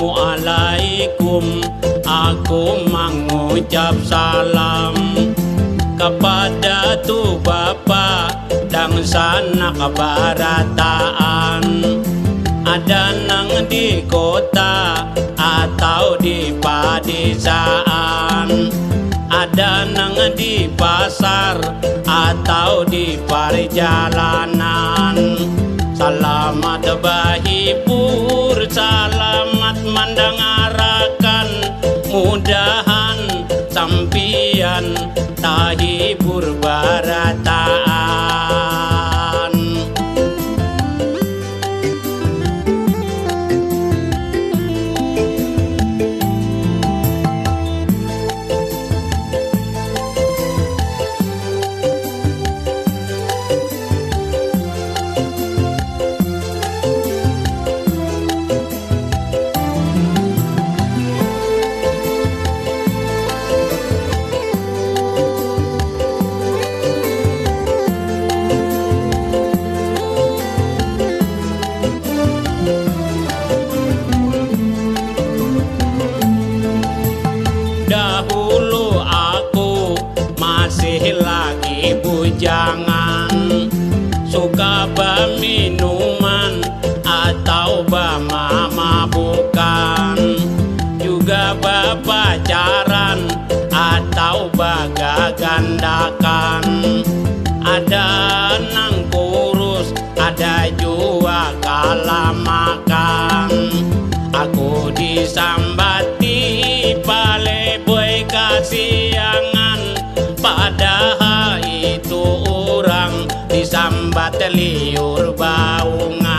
Assalamualaikum, aku mengucap salam kepada tu Bapa dan sanak barataan, ada nang di kota atau di padesaan, ada nang di pasar atau di perjalanan. Selamat bahibur, selamat mendengarakan, mudahan sampian tahibur barataan. Dahulu aku masih lagi bujangan, suka minuman atau mamabukan, juga pacaran atau bagagandakan. Ada nang kurus, ada juga kalah makan. Aku disambati paleboy kasiangan, padahal itu orang disambat liur baungan.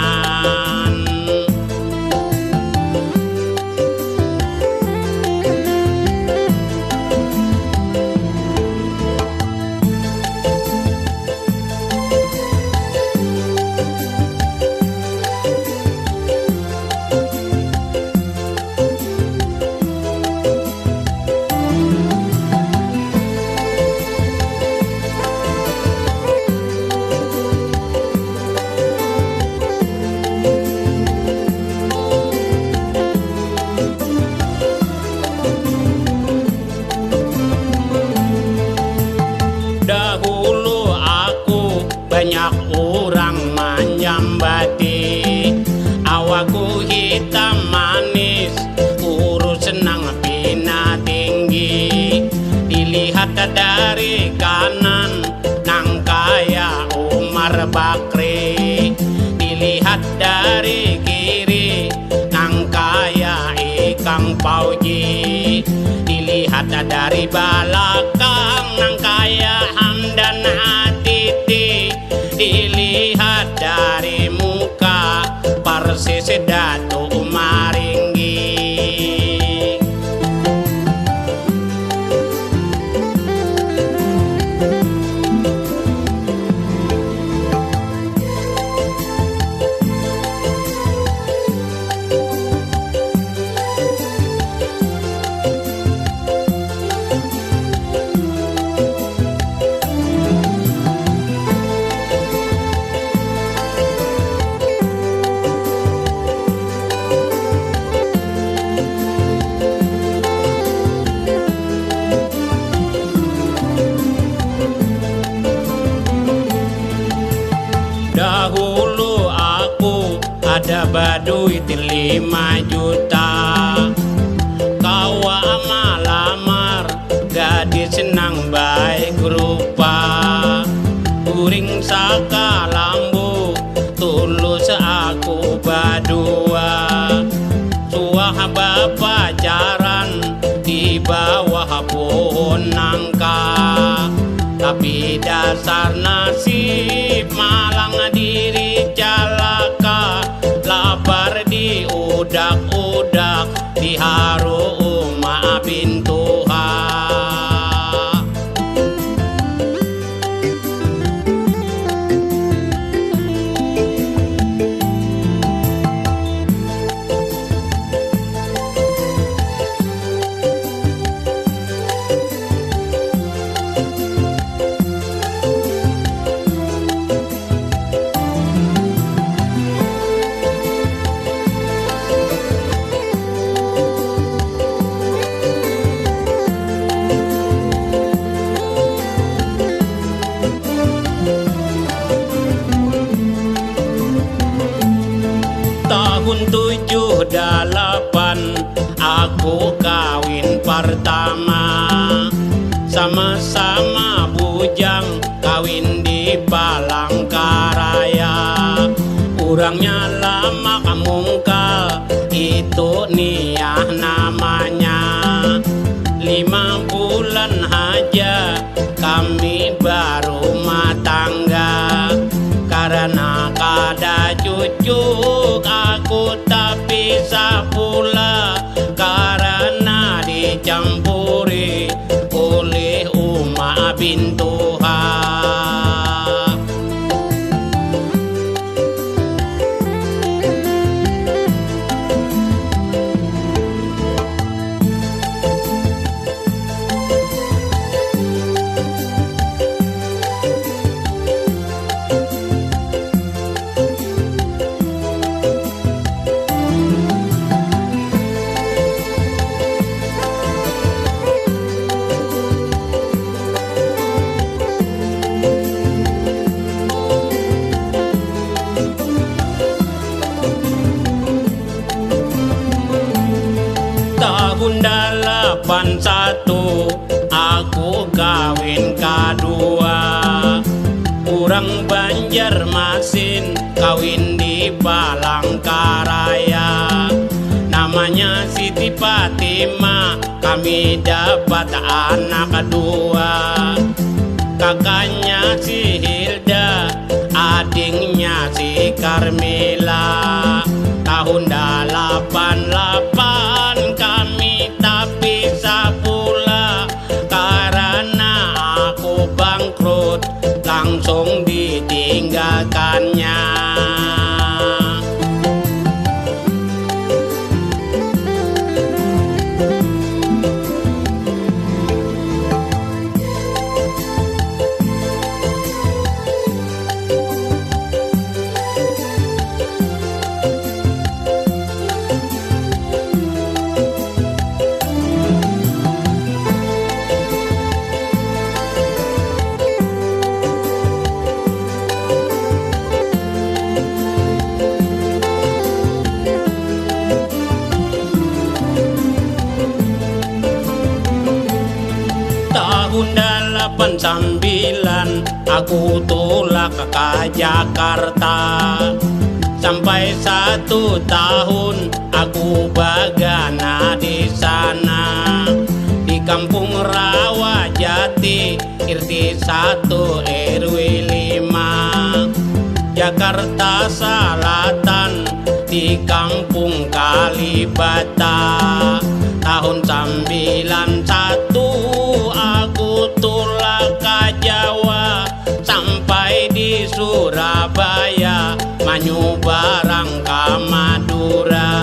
Dahulu aku banyak orang menyambati, awakku hitam manis, urus senang bina tinggi. Dilihat dari kanan nang kaya Umar Bakri, dilihat dari kiri nang kaya Ikang Fauji, dilihat dari belakang nang kaya Hamdan Atiti, dilihat dari muka persis Datuk Maringgi. Dahulu aku ada baduit 5 juta, kawa malamar gadis senang baik rupa, uring saka lambu tulus aku badua, suah pacaran di bawah pohon nangka, tapi dasar nasib malang diri calaka, lapar di udak-udak di haru Uma bintuha. bulan aku kawin pertama. Sama-sama bujang kawin di Palangkaraya. Urangnya lama kamungkal, itu niah namanya. 5 bulan aja kami baru rumah tangga. Karena kada cucu aku tak bisa pula, karena dicampuri oleh Uma bin Tuha. Tahun 81 aku kawin kedua. Urang Banjarmasin kawin di Palangkaraya. Namanya Siti Fatima, kami dapat anak kedua. Kakaknya si Hilda, adiknya si Carmela. Tahun 88 kami tak bisa pula, karena aku bangkrut langsung ditinggalkannya. Tahun 89 aku tulak ke Jakarta. Sampai 1 tahun aku bagana di sana, di Kampung Rawajati, RT 1 RW 5, Jakarta Selatan, di Kampung Kalibata. Tahun 91 aku tulak ke Jawa, sampai di Surabaya, manyu barang ke Madura.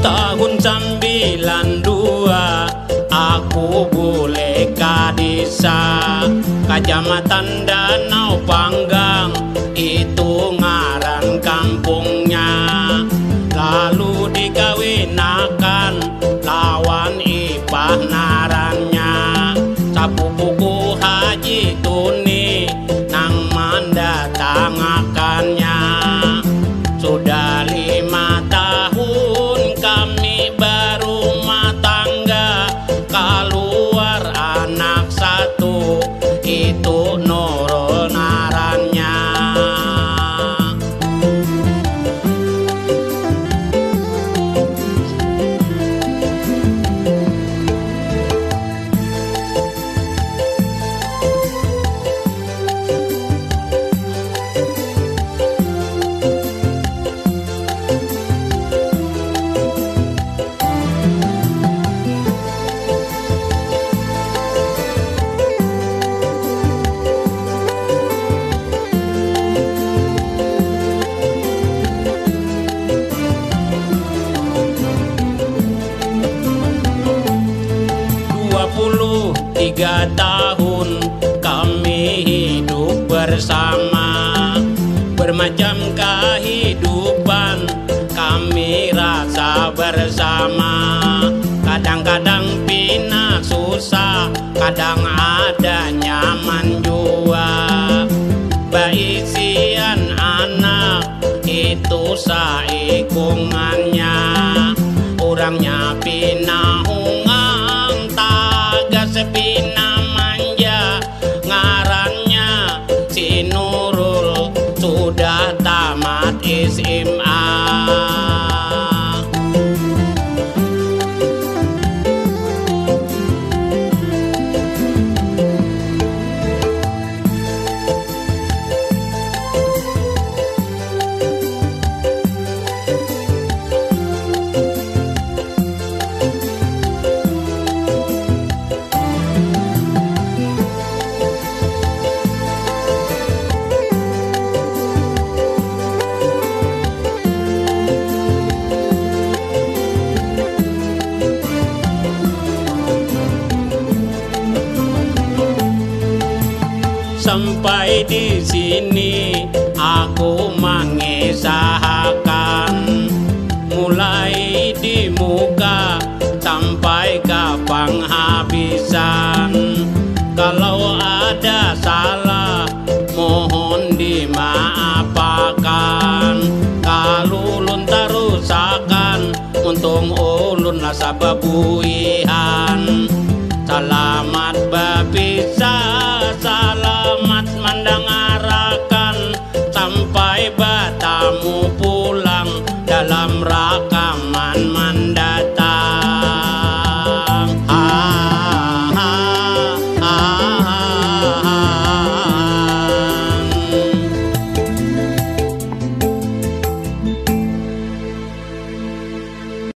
Tahun 92 aku boleh ke desa, Kecamatan Danau Panggang, itu ngaran kampungnya. Lalu dikawinakan lawan ipah narannya, sapupuku Haji Tuni nang mendatangakannya. Sudah 5 tahun kami baru rumah tangga, keluar anak 1, itu Nurul ngarannya. tahun kami hidup bersama. Bermacam kehidupan kami rasa bersama. Kadang-kadang pinak susah, kadang ada nyaman jua. Baik sian anak itu saikungannya. Orangnya pina ungang, tagas pina manja. Ngarannya si Nurul, sudah tamat SMA. Sampai di sini aku mengisahkan, mulai di muka sampai ke penghabisan. Kalau ada salah mohon dimaafkan. Kalau ulun tarusakan untung ulun lah sababuihan. Selamat berpisah, selamat mendengarakan, sampai bertemu pulang dalam rakaman